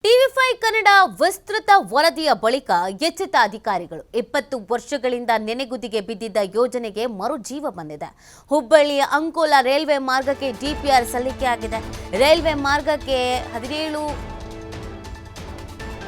ಟಿವಿ5 ಕನ್ನಡ ವಿಸ್ತೃತ ವರದಿಯ ಬಳಿಕ ಎಚ್ಚೆತ್ತ ಅಧಿಕಾರಿಗಳು 20 ವರ್ಷಗಳಿಂದ ನೆನೆಗುದಿಗೆ ಬಿದ್ದಿದ್ದ ಯೋಜನೆಗೆ ಮರುಜೀವ ಬಂದಿದೆ. ಹುಬ್ಬಳ್ಳಿಯ ಅಂಕೋಲಾ ರೈಲ್ವೆ ಮಾರ್ಗಕ್ಕೆ ಡಿಪಿಆರ್ ಸಲ್ಲಿಕೆಯಾಗಿದೆ. ರೈಲ್ವೆ ಮಾರ್ಗಕ್ಕೆ 17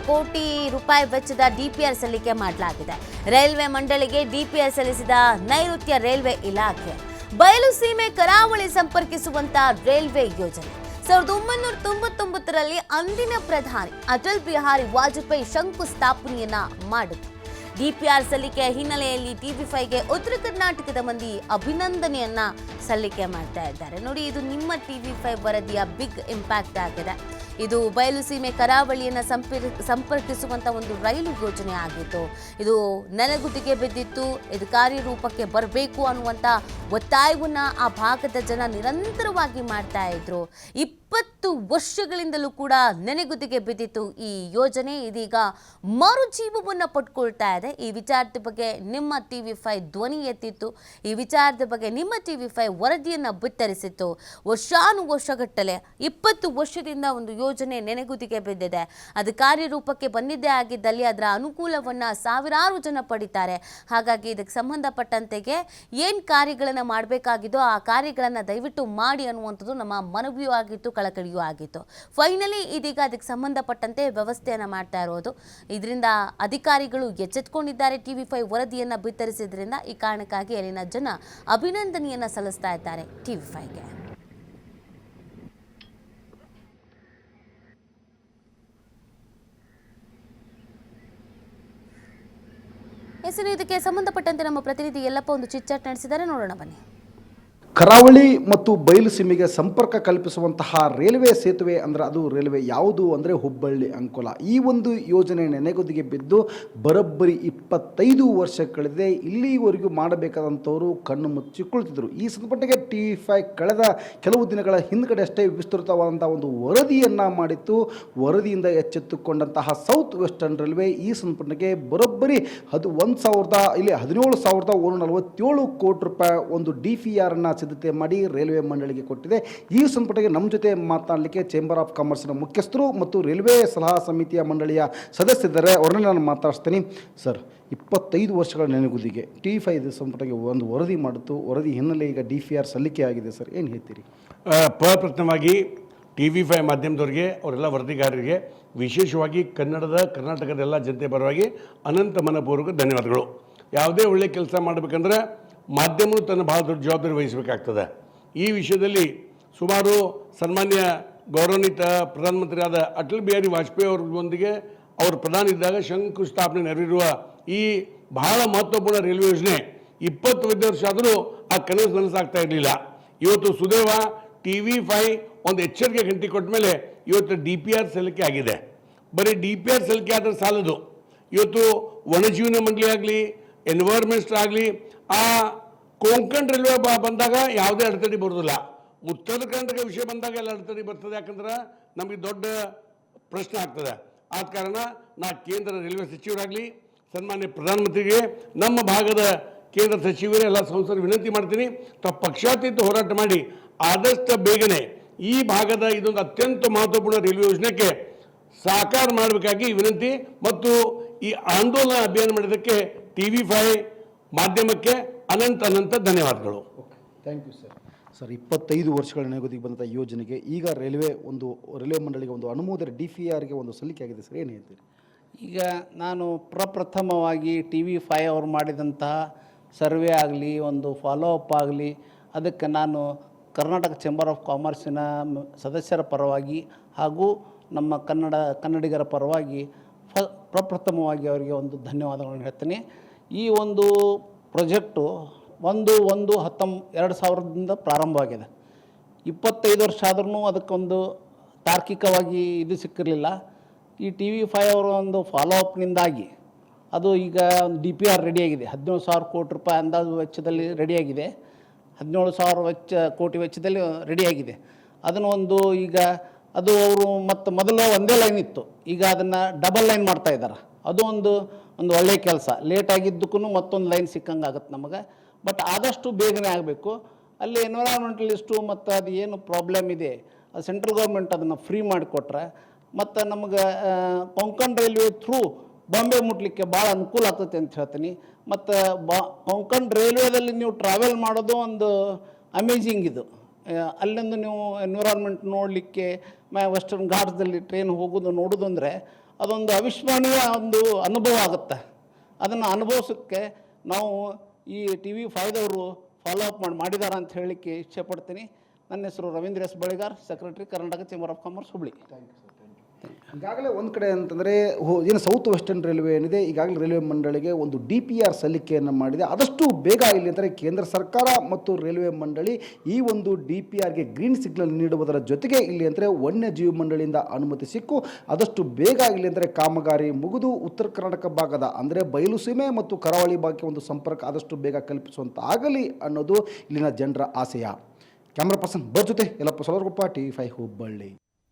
ಕೋಟಿ ರೂಪಾಯಿ ವೆಚ್ಚದ ಡಿಪಿಆರ್ ಸಲ್ಲಿಕೆ ಮಾಡಲಾಗಿದೆ. ರೈಲ್ವೆ ಮಂಡಳಿಗೆ ಡಿಪಿಆರ್ ಸಲ್ಲಿಸಿದ ನೈಋತ್ಯ ರೈಲ್ವೆ ಇಲಾಖೆ. ಬಯಲು ಸೀಮೆ ಕರಾವಳಿ ಸಂಪರ್ಕಿಸುವಂತ ರೈಲ್ವೆ ಯೋಜನೆ 1999ರಲ್ಲಿ ಅಂದಿನ ಪ್ರಧಾನಿ ಅಟಲ್ ಬಿಹಾರಿ ವಾಜಪೇಯಿ ಶಂಕುಸ್ಥಾಪನೆಯನ್ನ ಮಾಡಿದ್ರು. ಡಿಪಿಆರ್ ಸಲ್ಲಿಕೆಯ ಹಿನ್ನೆಲೆಯಲ್ಲಿ ಟಿವಿ5ಗೆ ಉತ್ತರ ಕರ್ನಾಟಕದ ಮಂದಿ ಅಭಿನಂದನೆಯನ್ನ ಸಲ್ಲಿಕೆ ಮಾಡ್ತಾ ಇದ್ದಾರೆ. ನೋಡಿ, ಇದು ನಿಮ್ಮ ಟಿವಿ5 ವರದಿಯ ಬಿಗ್ ಇಂಪ್ಯಾಕ್ಟ್ ಆಗಿದೆ. ಇದು ಬಯಲು ಸೀಮೆ ಕರಾವಳಿಯನ್ನು ಸಂಪರ್ಕಿಸುವಂತ ಒಂದು ರೈಲು ಯೋಜನೆ ಆಗಿತ್ತು. ಇದು ನೆನೆಗುದಿಗೆ ಬಿದ್ದಿತ್ತು. ಇದು ಕಾರ್ಯರೂಪಕ್ಕೆ ಬರಬೇಕು ಅನ್ನುವಂಥ ಒತ್ತಾಯವನ್ನ ಆ ಭಾಗದ ಜನ ನಿರಂತರವಾಗಿ ಮಾಡ್ತಾ ಇದ್ರು. 20 ವರ್ಷಗಳಿಂದಲೂ ಕೂಡ ನೆನೆಗುದಿಗೆ ಬಿದ್ದಿತ್ತು ಈ ಯೋಜನೆ. ಇದೀಗ ಮರುಜೀವವನ್ನು ಪಡ್ಕೊಳ್ತಾ ಇದೆ. ಈ ವಿಚಾರದ ಬಗ್ಗೆ ನಿಮ್ಮ ಟಿವಿ5 ಧ್ವನಿ ಎತ್ತಿತ್ತು. ಈ ವಿಚಾರದ ಬಗ್ಗೆ ನಿಮ್ಮ ಟಿವಿ5 ವರದಿಯನ್ನು ಬಿತ್ತರಿಸಿತ್ತು. ವರ್ಷಾನುವರ್ಷಗಟ್ಟಲೆ 20 ವರ್ಷದಿಂದ ಒಂದು ಯೋಜನೆ ನೆನೆಗುದಿಗೆ ಬಿದ್ದಿದೆ. ಅದು ಕಾರ್ಯರೂಪಕ್ಕೆ ಬಂದಿದ್ದೇ ಆಗಿದ್ದಲ್ಲಿ ಅದರ ಅನುಕೂಲವನ್ನು ಸಾವಿರಾರು ಜನ ಪಡಿತಾರೆ. ಹಾಗಾಗಿ ಇದಕ್ಕೆ ಸಂಬಂಧಪಟ್ಟಂತೆಗೆ ಏನು ಕಾರ್ಯಗಳನ್ನು ಮಾಡಬೇಕಾಗಿದ್ದೋ ಆ ಕಾರ್ಯಗಳನ್ನು ದಯವಿಟ್ಟು ಮಾಡಿ ಅನ್ನುವಂಥದ್ದು ನಮ್ಮ ಮನವಿಯೂ ಆಗಿತ್ತು, ಕಳಕಳಿಯೂ ಆಗಿತ್ತು. ಫೈನಲಿ ಇದೀಗ ಅದಕ್ಕೆ ಸಂಬಂಧಪಟ್ಟಂತೆ ವ್ಯವಸ್ಥೆಯನ್ನು ಮಾಡ್ತಾ ಇರೋದು. ಇದರಿಂದ ಅಧಿಕಾರಿಗಳು ಎಚ್ಚೆತ್ಕೊಂಡಿದ್ದಾರೆ. ಟಿವಿ5 ವರದಿಯನ್ನು ಬಿತ್ತರಿಸಿದ್ರಿಂದ ಈ ಕಾರಣಕ್ಕಾಗಿ ಅಲ್ಲಿನ ಜನ ಅಭಿನಂದನೆಯನ್ನು ಸಲ್ಲಿಸ್ತಾ ಇದ್ದಾರೆ ಟಿವಿ5ಗೆ. ಇದಕ್ಕೆ ಸಂಬಂಧಪಟ್ಟಂತೆ ನಮ್ಮ ಪ್ರತಿನಿಧಿ ಯಲ್ಲಪ್ಪ ಒಂದು ಚಿಟ್ಚಾಟ್ ನಡೆಸಿದ್ದಾರೆ, ನೋಡೋಣ ಬನ್ನಿ. ಕರಾವಳಿ ಮತ್ತು ಬಯಲು ಸೀಮೆಗೆ ಸಂಪರ್ಕ ಕಲ್ಪಿಸುವಂತಹ ರೈಲ್ವೆ ಸೇತುವೆ ಅಂದರೆ ಅದು ರೈಲ್ವೆ ಯಾವುದು ಅಂದರೆ ಹುಬ್ಬಳ್ಳಿ ಅಂಕೋಲಾ. ಈ ಒಂದು ಯೋಜನೆ ನೆನೆಗುದಿಗೆ ಬಿದ್ದು ಬರೋಬ್ಬರಿ 25 ವರ್ಷ ಕಳೆದಿದೆ. ಇಲ್ಲಿವರೆಗೂ ಮಾಡಬೇಕಾದಂಥವರು ಕಣ್ಣು ಮುಚ್ಚಿ ಕುಳಿತಿದ್ರು. ಈ ಸಂದರ್ಭಕ್ಕೆ ಟಿವಿ5 ಕಳೆದ ಕೆಲವು ದಿನಗಳ ಹಿಂದ್ಗಡೆ ಅಷ್ಟೇ ವಿಸ್ತೃತವಾದಂಥ ಒಂದು ವರದಿಯನ್ನು ಮಾಡಿತ್ತು. ವರದಿಯಿಂದ ಎಚ್ಚೆತ್ತುಕೊಂಡಂತಹ ಸೌತ್ ವೆಸ್ಟರ್ನ್ ರೈಲ್ವೆ ಈ ಸಂದರ್ಭಕ್ಕೆ ಬರೋಬ್ಬರಿ 17,147 ಕೋಟಿ ರೂಪಾಯಿ ಒಂದು DPR ಸಿದ್ಧತೆ ಮಾಡಿ ರೈಲ್ವೆ ಮಂಡಳಿಗೆ ಕೊಟ್ಟಿದೆ. ಈ ಸಂಪುಟಕ್ಕೆ ನಮ್ಮ ಜೊತೆ ಮಾತನಾಡಲಿಕ್ಕೆ ಚೇಂಬರ್ ಆಫ್ ಕಾಮರ್ಸ್ನ ಮುಖ್ಯಸ್ಥರು ಮತ್ತು ರೈಲ್ವೆ ಸಲಹಾ ಸಮಿತಿಯ ಮಂಡಳಿಯ ಸದಸ್ಯರಿದ್ದಾರೆ. ಅವ್ರನ್ನ ನಾನು ಮಾತಾಡ್ತೀನಿ. ಸರ್, 25 ವರ್ಷಗಳ ನೆನೆಗುದಿಗೆ ಟಿವಿ5 ಸಂಪುಟಕ್ಕೆ ಒಂದು ವರದಿ ಮಾಡಿತ್ತು. ವರದಿ ಹಿನ್ನೆಲೆ ಈಗ DPR ಸಲ್ಲಿಕೆ ಆಗಿದೆ. ಸರ್, ಏನು ಹೇಳ್ತೀರಿ? ಪ್ರಪ್ರಥಮವಾಗಿ ಟಿವಿ5 ಮಾಧ್ಯಮದವರಿಗೆ, ಅವರೆಲ್ಲ ವರದಿಗಾರರಿಗೆ, ವಿಶೇಷವಾಗಿ ಕರ್ನಾಟಕದ ಎಲ್ಲ ಜನತೆ ಪರವಾಗಿ ಅನಂತ ಮನಪೂರ್ವಕ ಧನ್ಯವಾದಗಳು. ಯಾವುದೇ ಒಳ್ಳೆ ಕೆಲಸ ಮಾಡಬೇಕಂದ್ರೆ ಮಾಧ್ಯಮವು ತನ್ನ ಭಾಳ ದೊಡ್ಡ ಜವಾಬ್ದಾರಿ ವಹಿಸಬೇಕಾಗ್ತದೆ. ಈ ವಿಷಯದಲ್ಲಿ ಸುಮಾರು ಸನ್ಮಾನ್ಯ ಗೌರವಾನ್ವಿತ ಪ್ರಧಾನಮಂತ್ರಿಯಾದ ಅಟಲ್ ಬಿಹಾರಿ ವಾಜಪೇಯಿ ಅವರೊಂದಿಗೆ ಅವರು ಪ್ರಧಾನಿ ಇದ್ದಾಗ ಶಂಕುಸ್ಥಾಪನೆ ನೆರವೇರುವ ಈ ಬಹಳ ಮಹತ್ವಪೂರ್ಣ ರೈಲ್ವೆ ಯೋಜನೆ 20 ವರ್ಷ ಆದರೂ ಆ ಕನಸು ನನಸಾಗ್ತಾ ಇರಲಿಲ್ಲ. ಇವತ್ತು ಸುದೈವ ಟಿವಿ5 ಒಂದು ಎಚ್ಚರಿಕೆ ಗಂಟೆ ಕೊಟ್ಟ ಮೇಲೆ ಇವತ್ತು DPR ಸಲ್ಲಿಕೆ ಆಗಿದೆ. ಬರೀ DPR ಸಲ್ಲಿಕೆ ಆದರೆ ಸಾಲದು. ಇವತ್ತು ವನ್ಯಜೀವನ ಮಂಡಳಿ ಆಗಲಿ, ಎನ್ವೈರ್ಮೆಂಟ್ಸ್ ಆಗಲಿ, ಆ ಕೊಂಕಣ್ ರೈಲ್ವೆ ಬಂದಾಗ ಯಾವುದೇ ಅಡೆತಡೆ ಬರೋದಿಲ್ಲ. ಉತ್ತರ ಕರ್ನಾಟಕ ವಿಷಯ ಬಂದಾಗ ಎಲ್ಲ ಅಡೆತಡೆ ಬರ್ತದೆ. ಯಾಕಂದ್ರೆ ನಮಗೆ ದೊಡ್ಡ ಪ್ರಶ್ನೆ ಆಗ್ತದೆ. ಆದ ಕಾರಣ ನಾ ಕೇಂದ್ರ ರೈಲ್ವೆ ಸಚಿವರಾಗಲಿ, ಸನ್ಮಾನ್ಯ ಪ್ರಧಾನಮಂತ್ರಿಗೆ, ನಮ್ಮ ಭಾಗದ ಕೇಂದ್ರ ಸಚಿವರೇ ಎಲ್ಲ ಸಂಸದರು ವಿನಂತಿ ಮಾಡ್ತೀನಿ, ತಾವು ಪಕ್ಷಾತೀತ ಹೋರಾಟ ಮಾಡಿ ಆದಷ್ಟು ಬೇಗನೆ ಈ ಭಾಗದ ಇದೊಂದು ಅತ್ಯಂತ ಮಹತ್ವಪೂರ್ಣ ರೈಲ್ವೆ ಯೋಜನೆಗೆ ಸಾಕಾರ ಮಾಡಬೇಕಾಗಿ ವಿನಂತಿ. ಮತ್ತು ಈ ಆಂದೋಲನ ಅಭಿಯಾನ ಮಾಡಿದ್ದಕ್ಕೆ ಟಿವಿ5 ಮಾಧ್ಯಮಕ್ಕೆ ಅನಂತ ಧನ್ಯವಾದಗಳು. Thank you sir. ಸರ್, 25 ವರ್ಷಗಳ ನೆನೆಗುದಿಗೆ ಬಂದಂಥ ಯೋಜನೆಗೆ ಈಗ ರೈಲ್ವೆ ಮಂಡಳಿಗೆ ಒಂದು ಅನುಮೋದನೆ DPRಗೆ ಒಂದು ಸಲ್ಲಿಕೆ ಆಗಿದೆ. ಸರ್, ಏನು ಹೇಳ್ತೀರಿ? ಈಗ ನಾನು ಪ್ರಪ್ರಥಮವಾಗಿ ಟಿವಿ5 ಅವರು ಮಾಡಿದಂತಹ ಸರ್ವೆ ಆಗಲಿ, ಒಂದು ಫಾಲೋಅಪ್ ಆಗಲಿ, ಅದಕ್ಕೆ ನಾನು ಕರ್ನಾಟಕ ಚೇಂಬರ್ ಆಫ್ ಕಾಮರ್ಸಿನ ಸದಸ್ಯರ ಪರವಾಗಿ ಹಾಗೂ ನಮ್ಮ ಕನ್ನಡಿಗರ ಪರವಾಗಿ ಪ್ರಪ್ರಥಮವಾಗಿ ಅವರಿಗೆ ಒಂದು ಧನ್ಯವಾದಗಳನ್ನು ಹೇಳ್ತೀನಿ. ಈ ಒಂದು ಪ್ರಾಜೆಕ್ಟು 1/1/2000ದಿಂದ ಪ್ರಾರಂಭವಾಗಿದೆ. 25 ವರ್ಷ ಆದ್ರೂ ಅದಕ್ಕೊಂದು ತಾರ್ಕಿಕವಾಗಿ ಇದು ಸಿಕ್ಕಿರಲಿಲ್ಲ. ಈ ಟಿವಿ5 ಅವರ ಒಂದು ಫಾಲೋಅಪ್ನಿಂದಾಗಿ ಅದು ಈಗ ಒಂದು DPR ರೆಡಿಯಾಗಿದೆ. 17,000 ಕೋಟಿ ರೂಪಾಯಿ ಅಂದಾಜು ವೆಚ್ಚದಲ್ಲಿ ರೆಡಿಯಾಗಿದೆ. 17,000 ಕೋಟಿ ವೆಚ್ಚದಲ್ಲಿ ರೆಡಿಯಾಗಿದೆ. ಅದನ್ನು ಒಂದು ಈಗ ಅದು ಅವರು ಮತ್ತು ಮೊದಲು ಒಂದೇ ಲೈನ್ ಇತ್ತು, ಈಗ ಅದನ್ನು ಡಬಲ್ ಲೈನ್ ಮಾಡ್ತಾ ಇದ್ದಾರೆ. ಅದು ಒಂದು ಒಳ್ಳೆಯ ಕೆಲಸ. ಲೇಟ್ ಆಗಿದ್ದಕ್ಕೂ ಮತ್ತೊಂದು ಲೈನ್ ಸಿಕ್ಕಂಗೆ ಆಗುತ್ತೆ ನಮಗೆ. ಬಟ್ ಆದಷ್ಟು ಬೇಗನೆ ಆಗಬೇಕು. ಅಲ್ಲಿ ಎನ್ವಿರಾನ್ಮೆಂಟಲಿಸ್ಟು ಮತ್ತು ಅದು ಏನು ಪ್ರಾಬ್ಲಮ್ ಇದೆ, ಅದು ಸೆಂಟ್ರಲ್ ಗೌರ್ಮೆಂಟ್ ಅದನ್ನು ಫ್ರೀ ಮಾಡಿಕೊಟ್ರೆ ಮತ್ತು ನಮಗೆ ಕೊಂಕಣ್ ರೈಲ್ವೆ ಥ್ರೂ ಬಾಂಬೆ ಮುಟ್ಲಿಕ್ಕೆ ಭಾಳ ಅನುಕೂಲ ಆಗ್ತೈತೆ ಅಂತ ಹೇಳ್ತೀನಿ. ಮತ್ತು ಕೊಂಕಣ್ ರೈಲ್ವೇದಲ್ಲಿ ನೀವು ಟ್ರಾವೆಲ್ ಮಾಡೋದು ಒಂದು ಅಮೇಝಿಂಗ್ ಇದು. ಅಲ್ಲಿಂದ ನೀವು ಎನ್ವಿರಾನ್ಮೆಂಟ್ ನೋಡಲಿಕ್ಕೆ ವೆಸ್ಟರ್ನ್ ಘಾಟ್ಸ್ದಲ್ಲಿ ಟ್ರೈನ್ ಹೋಗೋದು ನೋಡೋದು ಅಂದರೆ ಅದೊಂದು ಅವಿಸ್ಮರಣೀಯ ಒಂದು ಅನುಭವ ಆಗುತ್ತೆ. ಅದನ್ನು ಅನುಭವಿಸೋಕ್ಕೆ ನಾವು ಈ TV5ದವರು ಫಾಲೋ ಅಪ್ ಮಾಡಿದ್ದಾರೆ ಅಂತ ಹೇಳಲಿಕ್ಕೆ ಇಚ್ಛೆಪಡ್ತೀನಿ. ನನ್ನ ಹೆಸರು Ravindra S Baligar, secretary, Karnataka chamber of commerce, Hubli. ಈಗಾಗಲೇ ಒಂದು ಕಡೆ ಅಂತಂದರೆ ಏನು ಸೌತ್ ವೆಸ್ಟರ್ನ್ ರೈಲ್ವೆ ಏನಿದೆ, ಈಗಾಗಲೇ ರೈಲ್ವೆ ಮಂಡಳಿಗೆ ಒಂದು DPR ಸಲ್ಲಿಕೆಯನ್ನು ಮಾಡಿದೆ. ಆದಷ್ಟು ಬೇಗ ಇಲ್ಲಿ ಅಂದರೆ ಕೇಂದ್ರ ಸರ್ಕಾರ ಮತ್ತು ರೈಲ್ವೆ ಮಂಡಳಿ ಈ ಒಂದು DPRಗೆ ಗ್ರೀನ್ ಸಿಗ್ನಲ್ ನೀಡುವುದರ ಜೊತೆಗೆ ಇಲ್ಲಿ ಅಂದರೆ ವನ್ಯಜೀವಿ ಮಂಡಳಿಯಿಂದ ಅನುಮತಿ ಸಿಕ್ಕು ಆದಷ್ಟು ಬೇಗ ಇಲ್ಲಿ ಅಂದರೆ ಕಾಮಗಾರಿ ಮುಗಿದು ಉತ್ತರ ಕರ್ನಾಟಕ ಭಾಗದ ಅಂದರೆ ಬಯಲು ಸೀಮೆ ಮತ್ತು ಕರಾವಳಿ ಭಾಗಕ್ಕೆ ಒಂದು ಸಂಪರ್ಕ ಆದಷ್ಟು ಬೇಗ ಕಲ್ಪಿಸುವಂತ ಆಗಲಿ ಅನ್ನೋದು ಇಲ್ಲಿನ ಜನರ ಆಶಯ. ಕ್ಯಾಮ್ರಾ ಪರ್ಸನ್ ಜೊತೆ ಯಲ್ಲಪ್ಪ ಸೊಲರ್ಗೊಪ್ಪ, TV5 ಹುಬ್ಬಳ್ಳಿ.